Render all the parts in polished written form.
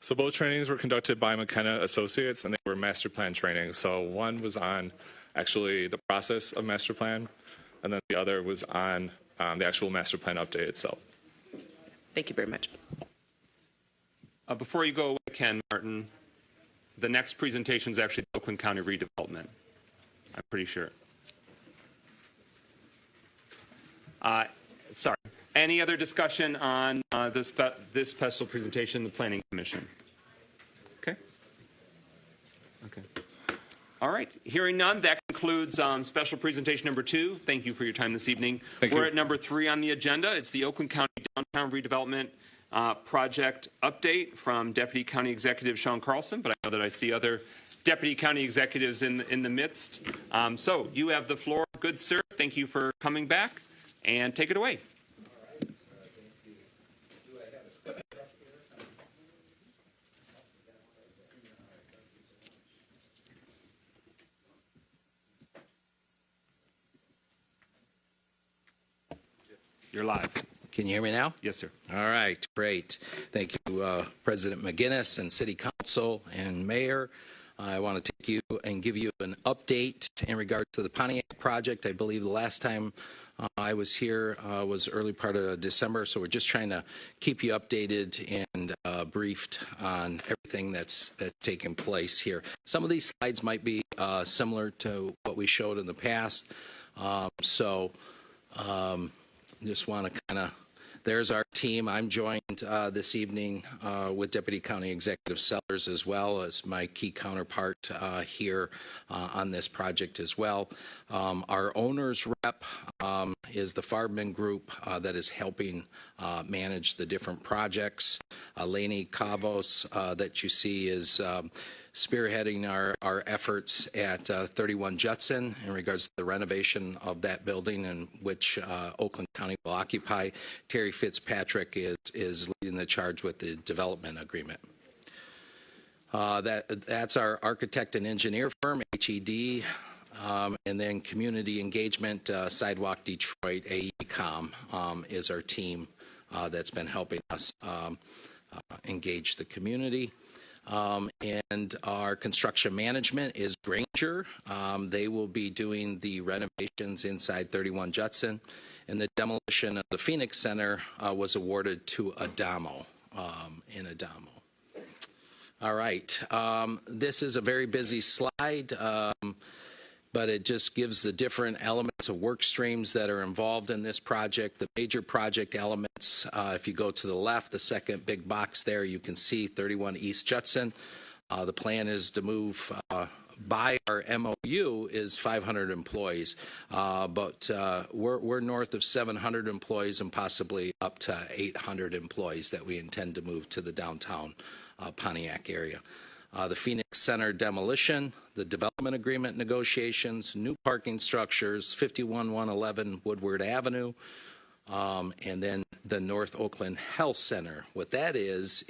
So both trainings were conducted by McKenna Associates, and they were master plan trainings. So one was on actually the process of master plan, and then the other was on the actual master plan update itself. Thank you very much. Before you go away, Ken Martin, the next presentation is actually the Oakland County redevelopment. I'm pretty sure. Sorry. Any other discussion on this special presentation, the Planning Commission? Okay. Okay. All right. Hearing none, that concludes special presentation number 2. Thank you for your time this evening. We're at number 3 on the agenda. It's the Oakland County Downtown Redevelopment Project update from Deputy County Executive Sean Carlson, but I know that I see other Deputy County Executives in the midst. So you have the floor. Good sir. Thank you for coming back, and take it away. You're live. Can you hear me now? Yes, sir. All right, great. Thank you, President McGinnis and City Council and Mayor. I want to take you and give you an update in regards to the Pontiac project. I believe the last time I was here was early part of December, so we're just trying to keep you updated and briefed on everything that's taken place here. Some of these slides might be similar to what we showed in the past, just want to kind of, there's our team. I'm joined this evening with Deputy County Executive Sellers, as well as my key counterpart here on this project as well. Our owner's rep is the Farbman Group that is helping manage the different projects. Lainey Cavos that you see is spearheading our efforts at 31 Judson in regards to the renovation of that building, in which Oakland County will occupy. Terry Fitzpatrick is leading the charge with the development agreement. That's our architect and engineer firm, HED, and then community engagement, Sidewalk Detroit, AECOM is our team that's been helping us engage the community. And our construction management is Granger. They will be doing the renovations inside 31 Judson, and the demolition of the Phoenix Center was awarded to Adamo, in Adamo. All right, this is a very busy slide, but it just gives the different elements of work streams that are involved in this project. The major project elements, if you go to the left, the second big box there, you can see 31 East Judson. The plan is to move by our MOU is 500 employees, but we're north of 700 employees and possibly up to 800 employees that we intend to move to the downtown Pontiac area. The Phoenix Center demolition, the development agreement negotiations, new parking structures, 51111 Woodward Avenue, and then the North Oakland Health Center. What that is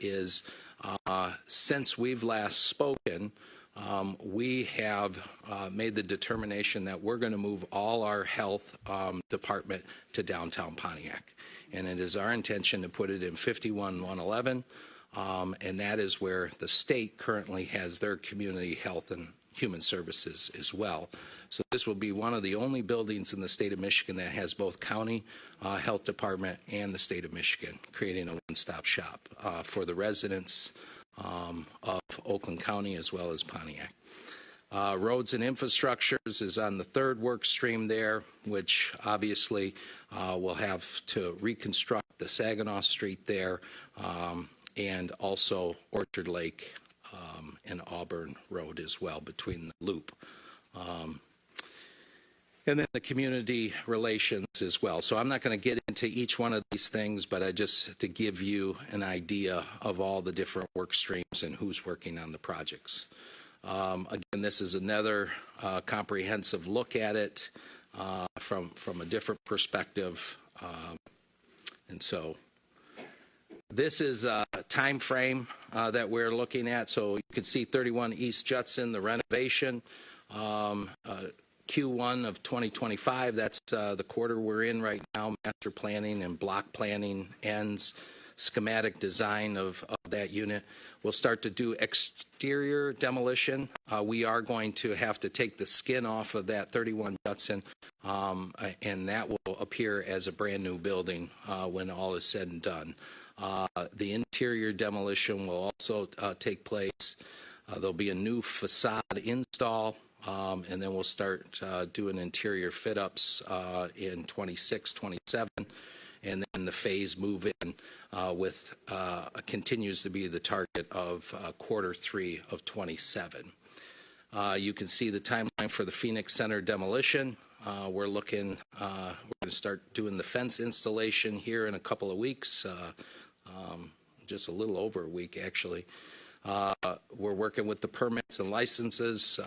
since we've last spoken, we have made the determination that we're going to move all our health department to downtown Pontiac. And it is our intention to put it in 51111. And that is where the state currently has their community health and human services as well. So this will be one of the only buildings in the state of Michigan that has both county health department and the state of Michigan, creating a one-stop shop for the residents of Oakland County as well as Pontiac. Roads and infrastructures is on the third work stream there, which obviously will have to reconstruct the Saginaw Street there, and also Orchard Lake and Auburn Road as well, between the loop. And then the community relations as well. So I'm not going to get into each one of these things, but I just to give you an idea of all the different work streams and who's working on the projects. Again, this is another comprehensive look at it from a different perspective. And so this is a time frame that we're looking at. So you can see 31 East Judson, the renovation. Q1 of 2025, that's the quarter we're in right now. Master planning and block planning ends schematic design of that unit. We'll start to do exterior demolition. We are going to have to take the skin off of that 31 Judson, and that will appear as a brand new building when all is said and done. The interior demolition will also take place. There'll be a new facade install, and then we'll start doing interior fit-ups in 26, 27, and then the phase move in with continues to be the target of Q3 of 27. You can see the timeline for the Phoenix Center demolition. We're going to start doing the fence installation here in a couple of weeks, just a little over a week actually. We're working with the permits and licenses.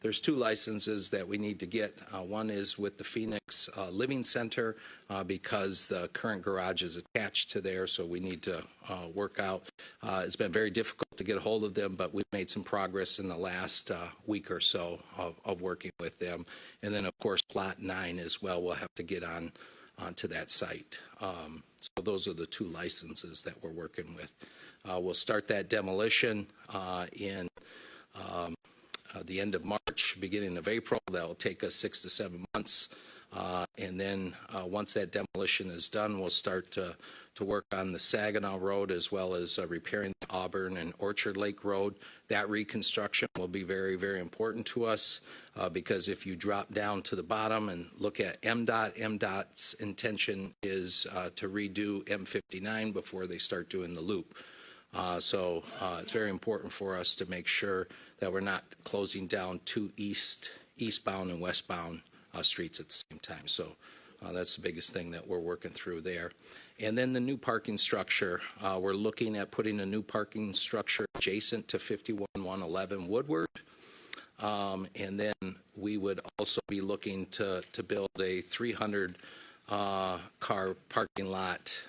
There's 2 licenses that we need to get. One is with the Phoenix Living Center because the current garage is attached to there, so we need to work out. It's been very difficult to get a hold of them, but we've made some progress in the last week or so of working with them. And then, of course, Lot 9 as well. We'll have to get onto that site. So those are the 2 licenses that we're working with. We'll start that demolition in the end of March, beginning of April. That'll take us 6 to 7 months. And then once that demolition is done, we'll start to work on the Saginaw Road as well as repairing the Auburn and Orchard Lake Road. That reconstruction will be very, very important to us because if you drop down to the bottom and look at MDOT's intention is to redo M59 before they start doing the loop. So it's very important for us to make sure that we're not closing down 2 eastbound and westbound streets at the same time. So that's the biggest thing that we're working through there. And then the new parking structure. We're looking at putting a new parking structure adjacent to 51111 Woodward. And then we would also be looking to build a 300 car parking lot,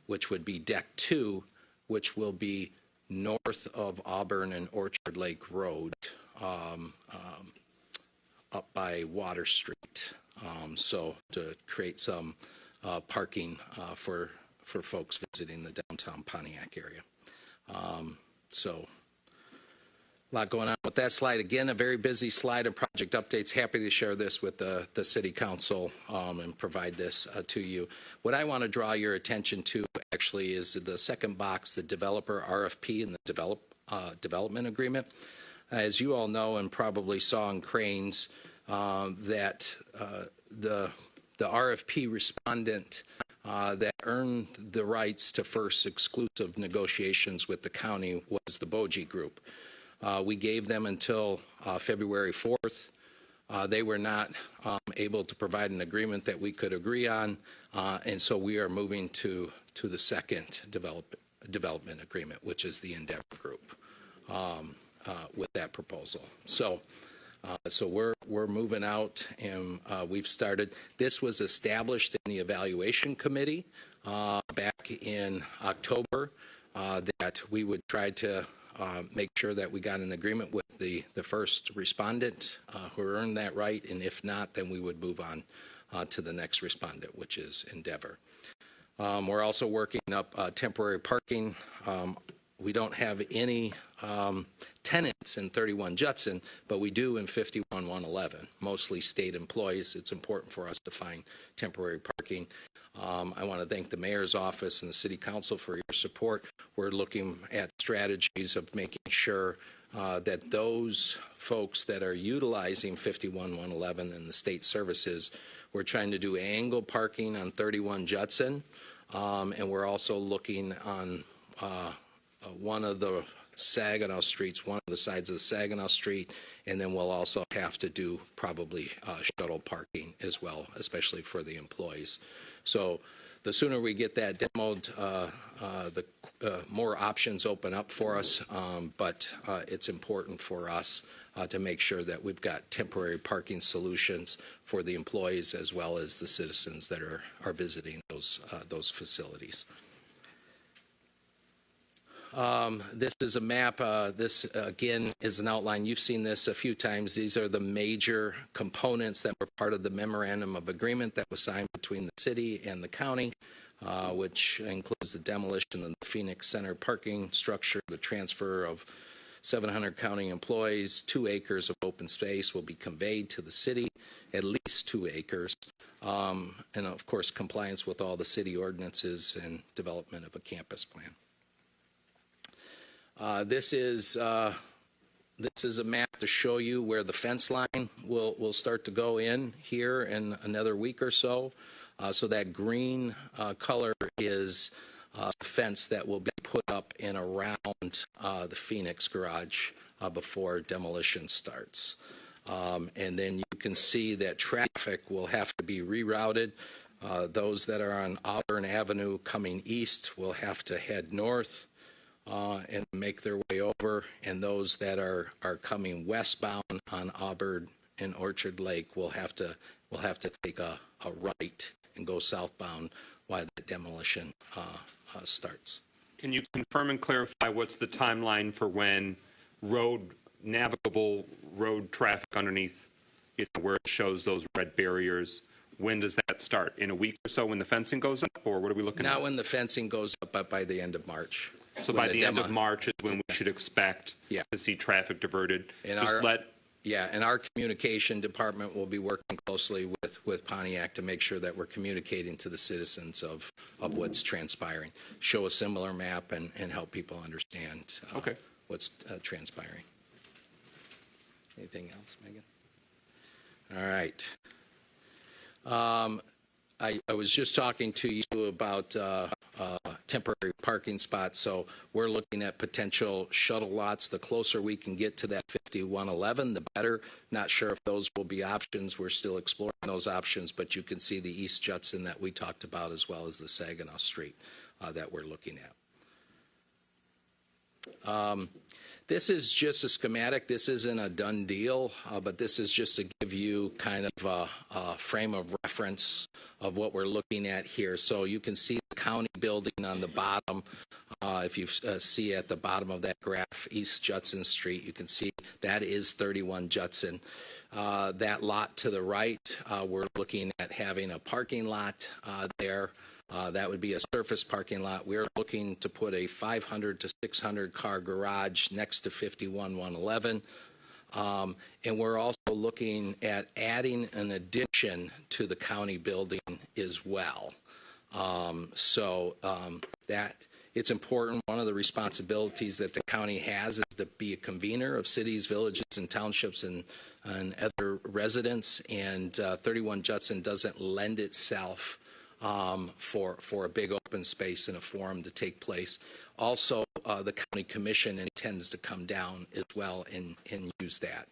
which would be Deck 2, which will be north of Auburn and Orchard Lake Road, up by Water Street. So to create some parking for folks visiting the downtown Pontiac area. So a lot going on with that slide. Again, a very busy slide of project updates. Happy to share this with the City Council and provide this to you. What I want to draw your attention to actually is the second box, the developer RFP and the development agreement. As you all know and probably saw in Cranes, that the RFP respondent that earned the rights to first exclusive negotiations with the county was the Boji Group. We gave them until February 4th. They were not able to provide an agreement that we could agree on, and so we are moving to the second development agreement, which is the Endeavor Group, with that proposal. So we're moving out, and we've started. This was established in the evaluation committee back in October that we would try to make sure that we got an agreement with the first respondent who earned that right, and if not, then we would move on to the next respondent, which is Endeavor. We're also working up temporary parking. We don't have any tenants in 31 Judson, but we do in 51111, mostly state employees. It's important for us to find temporary parking. I want to thank the mayor's office and the city council for your support. We're looking at strategies of making sure that those folks that are utilizing 51111 and the state services, we're trying to do angle parking on 31 Judson, and we're also looking on one of the Saginaw streets, one of the sides of the Saginaw Street, and then we'll also have to do probably shuttle parking as well, especially for the employees. So the sooner we get that demoed, the more options open up for us, but it's important for us to make sure that we've got temporary parking solutions for the employees as well as the citizens that are visiting those facilities. This is a map. This, again, is an outline. You've seen this a few times. These are the major components that were part of the memorandum of agreement that was signed between the city and the county. which includes the demolition of the Phoenix Center parking structure, the transfer of 700 county employees, 2 acres of open space will be conveyed to the city, at least 2 acres, and of course compliance with all the city ordinances and development of a campus plan. This is a map to show you where the fence line will start to go in here in another week or so. So that green color is a fence that will be put up in around the Phoenix garage before demolition starts. And then you can see that traffic will have to be rerouted. Those that are on Auburn Avenue coming east will have to head north and make their way over, and those that are coming westbound on Auburn and Orchard Lake will have to take a right and go southbound while the demolition starts. Can you confirm and clarify what's the timeline for when navigable road traffic underneath, where it shows those red barriers? When does that start? In a week or so when the fencing goes up, or what are we looking at? Not when the fencing goes up, but by the end of March. So by the end of March is when we should expect to see traffic diverted. And our communication department will be working closely with Pontiac to make sure that we're communicating to the citizens of what's transpiring. Show a similar map and help people understand what's transpiring. Anything else, Megan? All right. I was just talking to you about temporary parking spots, so we're looking at potential shuttle lots. The closer we can get to that 5111, the better. Not sure if those will be options. We're still exploring those options, but you can see the East Judson that we talked about as well as the Saginaw Street that we're looking at. This is just a schematic. This isn't a done deal, but this is just to give you kind of a frame of reference of what we're looking at here. So you can see the county building on the bottom. If you see at the bottom of that graph, East Judson Street, you can see that is 31 Judson. That lot to the right, we're looking at having a parking lot there. That would be a surface parking lot. We're looking to put a 500 to 600 car garage next to 51111. And we're also looking at adding an addition to the county building as well. That it's important. One of the responsibilities that the county has is to be a convener of cities, villages, and townships and other residents. And 31 Judson doesn't lend itself for a big open space and a forum to take place. Also, the county commission intends to come down as well and use that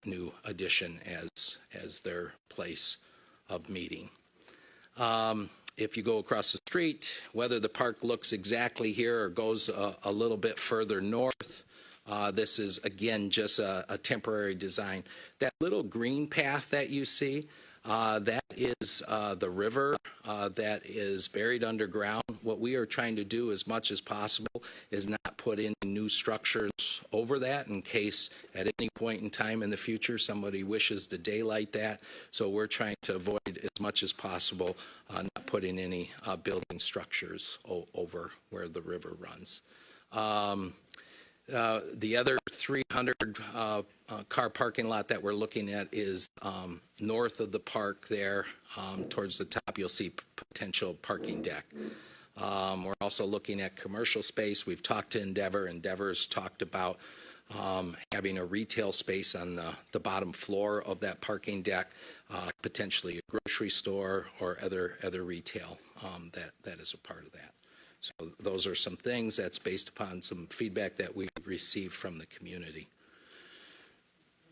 new addition as their place of meeting. If you go across the street, whether the park looks exactly here or goes a little bit further north, this is again just a temporary design. That little green path that you see, that is the river that is buried underground. What we are trying to do as much as possible is not put in new structures over that in case at any point in time in the future somebody wishes to daylight that. So we're trying to avoid as much as possible not putting any building structures over where the river runs. The other 300 car parking lot that we're looking at is north of the park there. Towards the top, you'll see potential parking deck. We're also looking at commercial space. We've talked to Endeavor. Endeavor's talked about having a retail space on the bottom floor of that parking deck, potentially a grocery store or other retail that is a part of that. So those are some things that's based upon some feedback that we've received from the community.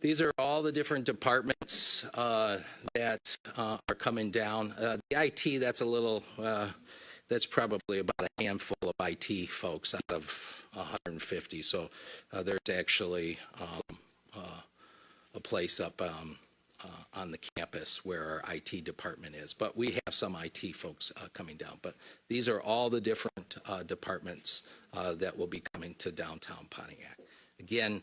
These are all the different departments that are coming down. The IT, that's a little, that's probably about a handful of IT folks out of 150. So there's actually a place up on the campus where our IT department is. But we have some IT folks coming down. But these are all the different departments that will be coming to downtown Pontiac. Again,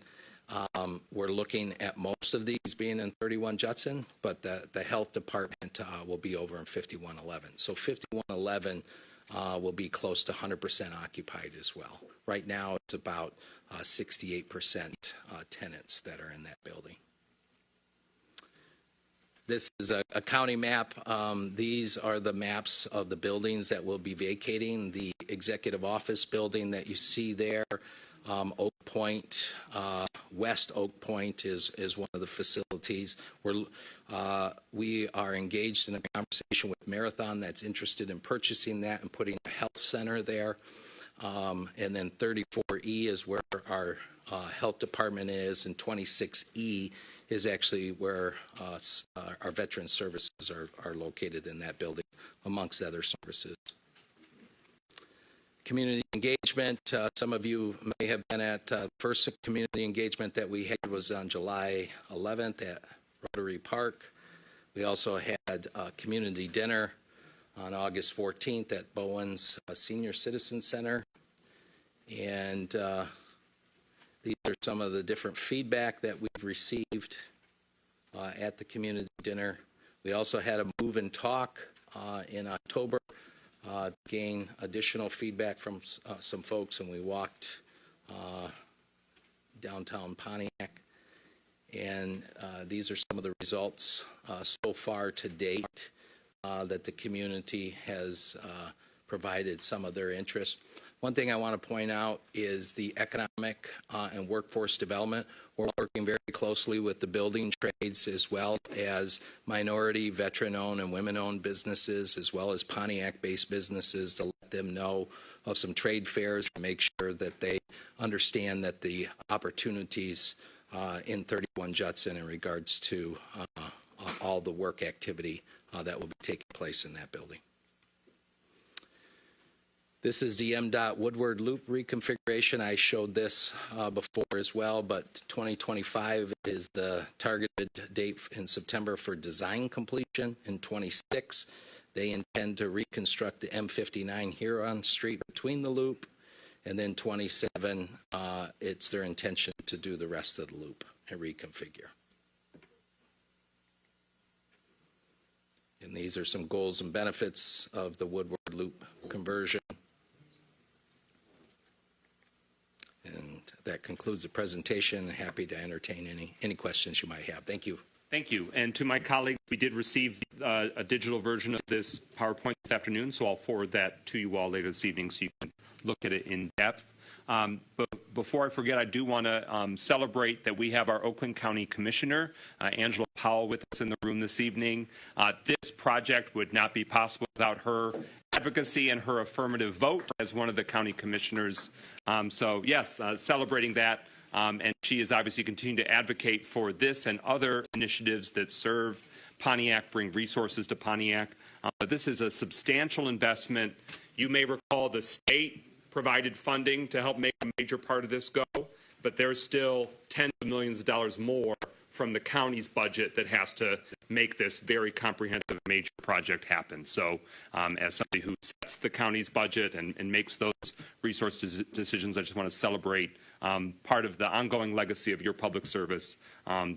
We're looking at most of these being in 31 Judson, but the health department will be over in 5111. So 5111 will be close to 100% occupied as well. Right now, it's about 68% tenants that are in that building. This is a county map. These are the maps of the buildings that will be vacating. The executive office building that you see there, Oak Point, West Oak Point is one of the facilities. We are engaged in a conversation with Marathon that's interested in purchasing that and putting a health center there. And then 34E is where our health department is, and 26E is actually where our veteran services are located in that building, amongst other services. Community engagement, some of you may have been at the first community engagement that we had was on July 11th at Rotary Park. We also had a community dinner on August 14th at Bowen's Senior Citizen Center. And these are some of the different feedback that we've received at the community dinner. We also had a move and talk in October, gain additional feedback from some folks, and we walked downtown Pontiac. And these are some of the results so far to date that the community has provided some of their interest. One thing I want to point out is the economic and workforce development. We're working very closely with the building trades as well as minority, veteran-owned, and women-owned businesses, as well as Pontiac-based businesses, to let them know of some trade fairs to make sure that they understand that the opportunities in 31 Judson in regards to all the work activity that will be taking place in that building. This is the MDOT Woodward Loop reconfiguration. I showed this before as well, but 2025 is the targeted date in September for design completion. In 26, they intend to reconstruct the M59 Huron Street between the loop, and then 27, it's their intention to do the rest of the loop and reconfigure. And these are some goals and benefits of the Woodward Loop conversion. And that concludes the presentation. Happy to entertain any questions you might have. Thank you. Thank you. And to my colleagues, we did receive a digital version of this PowerPoint this afternoon, so I'll forward that to you all later this evening so you can look at it in depth. But before I forget, I do want to celebrate that we have our Oakland County Commissioner, Angela Powell, with us in the room this evening. This project would not be possible without her advocacy and her affirmative vote as one of the county commissioners. So yes, celebrating that. And she is obviously continuing to advocate for this and other initiatives that serve Pontiac, bring resources to Pontiac. But this is a substantial investment. You may recall the state provided funding to help make a major part of this go, but there's still tens of millions of dollars more from the county's budget that has to make this very comprehensive major project happen. So as somebody who sets the county's budget and makes those resource decisions, I just want to celebrate part of the ongoing legacy of your public service.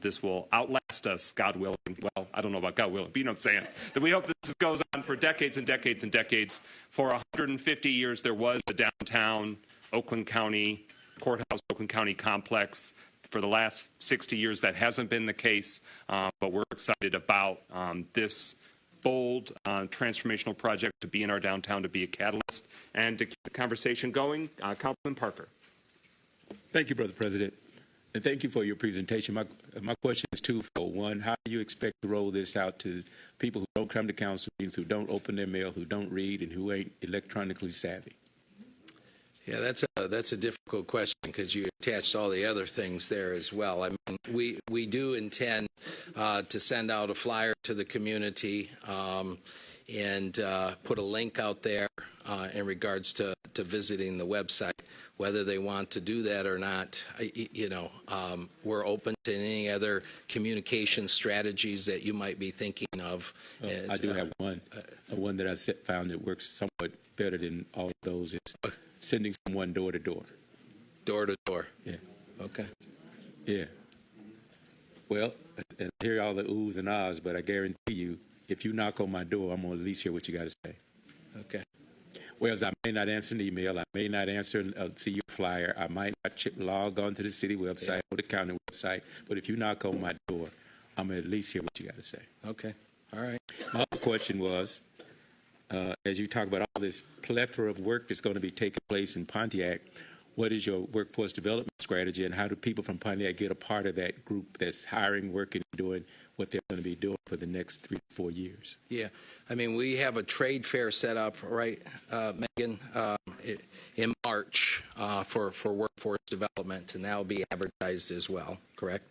This will outlast us, God willing. Well, I don't know about God willing, but you know what I'm saying. That we hope this goes on for decades and decades and decades. For 150 years, there was a downtown Oakland County courthouse, Oakland County complex. For the last 60 years, that hasn't been the case, but we're excited about this bold transformational project to be in our downtown, to be a catalyst, and to keep the conversation going. Councilman Parker. Thank you, Brother President, and thank you for your presentation. My question is twofold. One, how do you expect to roll this out to people who don't come to council meetings, who don't open their mail, who don't read, and who ain't electronically savvy? Yeah, that's a difficult question because you attached all the other things there as well. I mean, we do intend to send out a flyer to the community and put a link out there in regards to visiting the website. Whether they want to do that or not, we're open to any other communication strategies that you might be thinking of. I do have one that I found that works somewhat better than all of those. Is sending someone door to door. Door to door. Yeah. Okay. Yeah. Well, and I hear all the oohs and ahs, but I guarantee you, if you knock on my door, I'm going to at least hear what you got to say. Okay. Whereas I may not answer an email, I may not answer see your flyer, I might not log on to the city website or the county website, but if you knock on my door, I'm going to at least hear what you got to say. Okay. All right. My other question was, as you talk about all this plethora of work that's going to be taking place in Pontiac, what is your workforce development strategy, and how do people from Pontiac get a part of that group that's hiring, working, and doing what they're going to be doing for the next 3 to 4 years? Yeah. I mean, we have a trade fair set up, right, Megan, in March for workforce development, and that will be advertised as well, correct?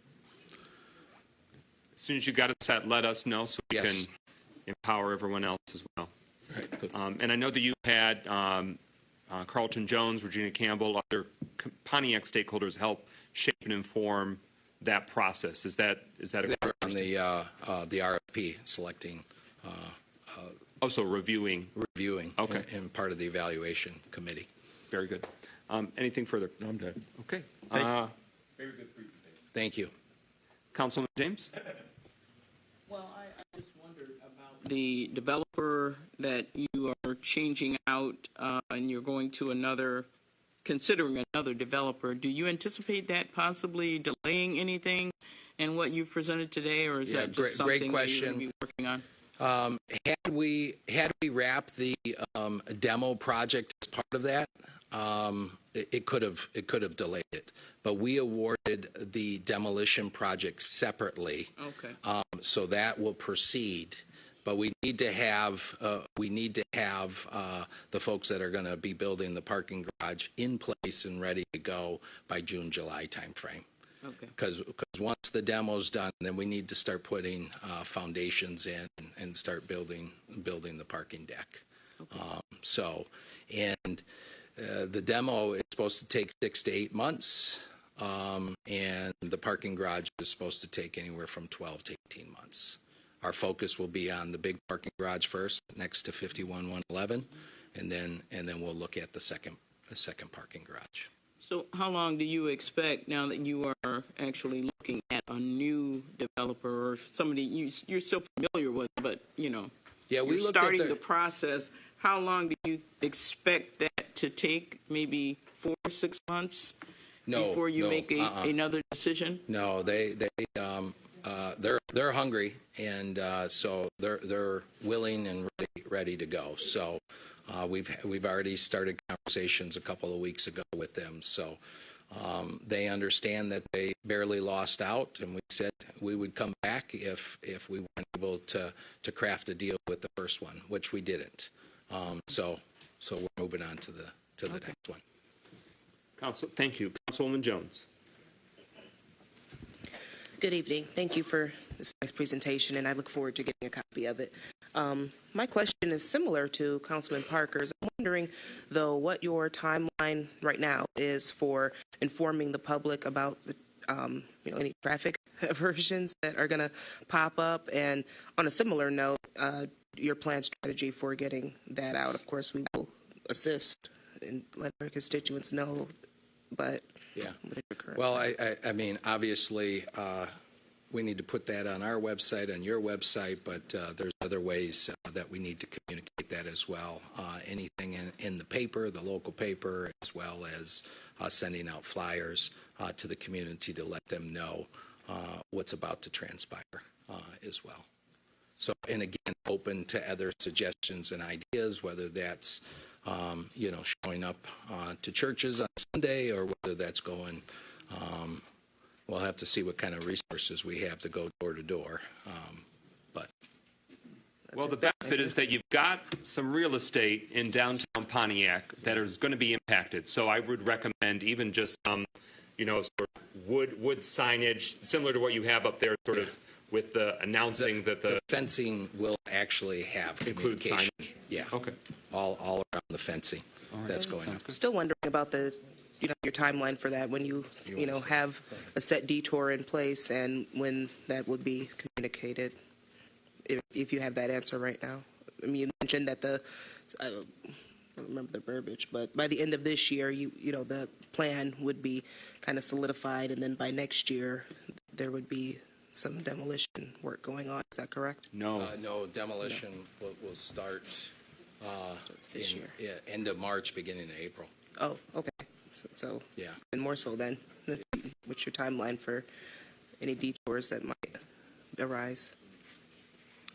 As soon as you got it set, let us know so we Yes. can empower everyone else as well. Right. And I know that you had Carlton Jones, Regina Campbell, other Pontiac stakeholders help shape and inform that process. Is that a They were on the RFP selecting, also reviewing? reviewing, Okay. and part of the evaluation committee. Very good. Anything further? No, I'm done. Okay. Thank Thank you. Councilman James? Well, I just wondered about the developer that you are changing out and you're going to considering another developer. Do you anticipate that possibly delaying anything in what you've presented today, or is Yeah, that just great something that you're question. going to be working on? Had we wrapped the demo project as part of that, it could have delayed it. But we awarded the demolition project separately, Okay. so that will proceed. But we need to have the folks that are going to be building the parking garage in place and ready to go by June, July timeframe. Okay. Because once the demo's done, then we need to start putting foundations in and start building the parking deck. Okay. The demo is supposed to take 6 to 8 months, and the parking garage is supposed to take anywhere from 12 to 18 months. Our focus will be on the big parking garage first, next to 51-111, and then we'll look at the second parking garage. So how long do you expect, now that you are actually looking at a new developer or somebody you're so familiar with, but Yeah, we you're looked at starting the process, how long do you expect that to take? Maybe 4 or 6 months before you make another decision? No, they're hungry, and so they're willing and ready to go. So we've already started conversations a couple of weeks ago with them. So they understand that they barely lost out, and we said we would come back if we weren't able to craft a deal with the first one, which we didn't. So we're moving on to the next one. Thank you. Councilwoman Jones. Good evening. Thank you for this nice presentation, and I look forward to getting a copy of it. My question is similar to Councilman Parker's. I'm wondering, though, what your timeline right now is for informing the public about the, any traffic aversions that are going to pop up, and on a similar note, your planned strategy for getting that out. Of course, we will assist and let our constituents know, but Yeah. what is your current Well, I mean, obviously, we need to put that on our website, on your website, but there's other ways that we need to communicate that as well. Anything in the paper, the local paper, as well as sending out flyers to the community to let them know what's about to transpire as well. So, and again, open to other suggestions and ideas, whether that's showing up to churches on Sunday, or whether that's going, we'll have to see what kind of resources we have to go door to door. Well, the benefit is that you've got some real estate in downtown Pontiac that is going to be impacted. So I would recommend even just some, sort of wood signage, similar to what you have up there, sort of with the announcing that the fencing will actually have include communication. signage. Yeah. Okay. All around the fencing that's going on. Still wondering about the, your timeline for that, when you have a set detour in place and when that would be communicated, if you have that answer right now. I mean, you mentioned that I don't remember the verbiage, but by the end of this year, the plan would be kind of solidified, and then by next year, there would be some demolition work going on. Is that correct? No. No, demolition will start this in year. end of March, beginning of April. Oh, okay. So Yeah. and more so then, what's your timeline for any detours that might arise?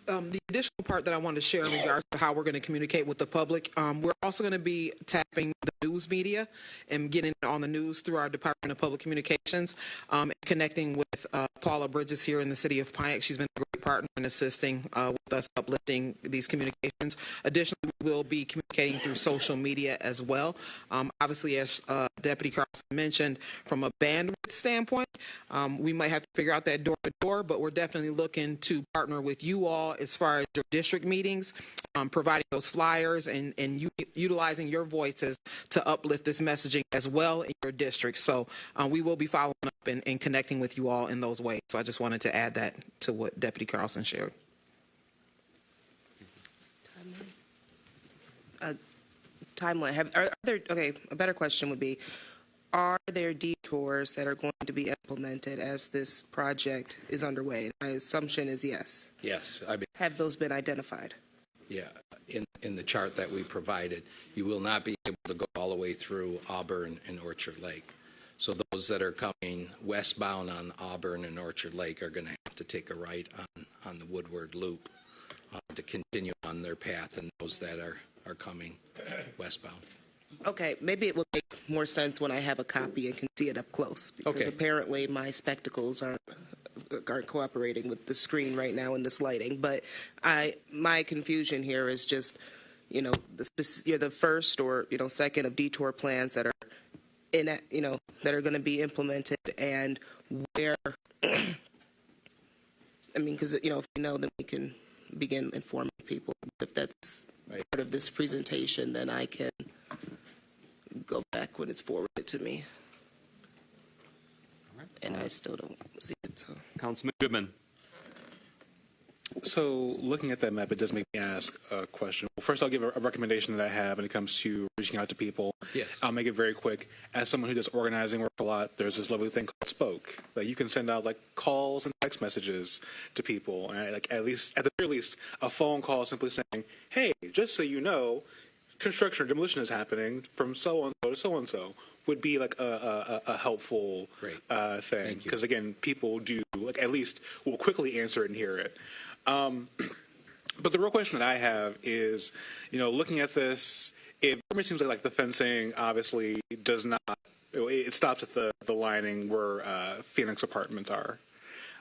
The additional part that I wanted to share in regards to how we're going to communicate with the public, we're also going to be tapping the news media and getting it on the news through our Department of Public Communications, and connecting with Paula Bridges here in the city of Pontiac. She's been a great partner in assisting with us uplifting these communications. Additionally, we will be communicating through social media as well. Obviously, as Deputy Carlson mentioned, from a bandwidth standpoint, we might have to figure out that door-to-door, but we're definitely looking to partner with you all as far as your district meetings, providing those flyers and utilizing your voices to uplift this messaging as well in your district. So we will be following up and connecting with you all in those ways. So I just wanted to add that to what Deputy Carlson shared. Timeline. Are there, okay, a better question would be, are there detours that are going to be implemented as this project is underway? My assumption is yes. Yes, Have those been identified? yeah. In the chart that we provided, you will not be able to go all the way through Auburn and Orchard Lake. So those that are coming westbound on Auburn and Orchard Lake are going to have to take a right on the Woodward Loop to continue on their path, and those that are coming westbound. Okay, maybe it will make more sense when I have a copy and can see it up close. Because Okay. apparently my spectacles aren't cooperating with the screen right now and this lighting. But my confusion here is just, you're the first or second of detour plans that are that are going to be implemented, and where. I mean, because if we know, then we can begin informing people. If that's part of this presentation, then I can go back when it's forwarded to me. And I still don't see it. So. Councilman Goodman. So looking at that map, it does make me ask a question. Well, first, I'll give a recommendation that I have when it comes to reaching out to people. Yes. I'll make it very quick. As someone who does organizing work a lot, there's this lovely thing called Spoke. Like you can send out like calls and text messages to people, and like at the very least, a phone call simply saying, "Hey, just so you know, construction or demolition is happening from so and so to so and so," would be like a helpful thing. Because again, people do at least will quickly answer it and hear it. But the real question that I have is, looking at this, it seems like the fencing obviously does not. It stops at the lining where Phoenix apartments are.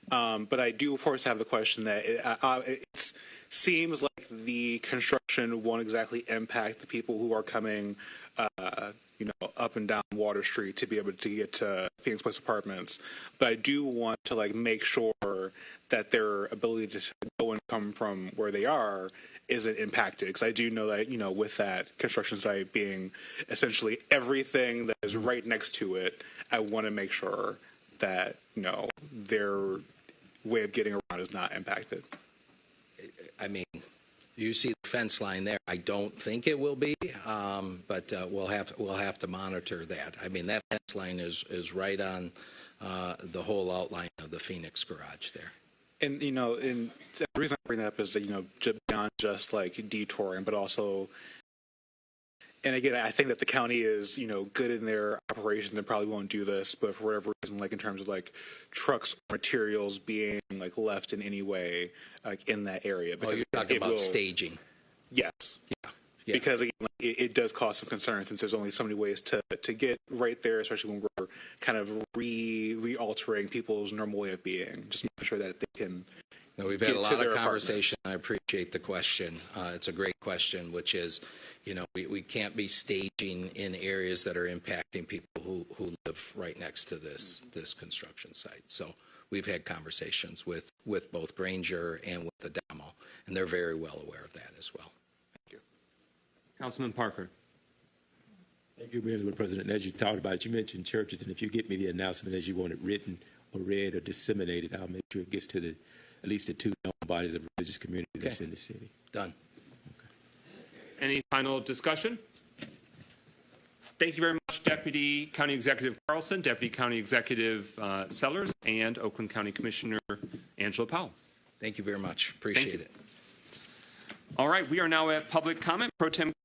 But I do, of course, have the question that it seems like the construction won't exactly impact the people who are coming, up and down Water Street to be able to get to Phoenix Place Apartments. But I do want to make sure that their ability to go and come from where they are isn't impacted. Because I do know that, with that construction site being essentially everything that is right next to it, I want to make sure that, their way of getting around is not impacted. I mean, you see the fence line there. I don't think it will be, but we'll have to monitor that. I mean, that fence line is right on the whole outline of the Phoenix garage there. And and the reason I bring that up is that beyond just detouring, but also. And again, I think that the county is, good in their operations and probably won't do this, but for whatever reason, in terms of trucks, materials being left in any way, in that area. Oh, you're talking about staging. Yes. Yeah. Because again, it does cause some concern since there's only so many ways to get right there, especially when we're kind of re-altering people's normal way of being. Just make sure that they can. No, we've had a lot of conversation. I appreciate the question. It's a great question, which is, we can't be staging in areas that are impacting people who live right next to this construction site. So we've had conversations with both Granger and with the demo, and they're very well aware of that as well. Thank you. Councilman Parker. Thank you, Mr. President. As you talked about it, you mentioned churches, and if you get me the announcement as you want it written or read or disseminated, I'll make sure it gets to at least the two known bodies of religious community that's in the city. Done. Any final discussion? Thank you very much, Deputy County Executive Carlson, Deputy County Executive Sellers, and Oakland County Commissioner Angela Powell. Thank you very much. Appreciate it. All right, we are now at public comment. Pro Tem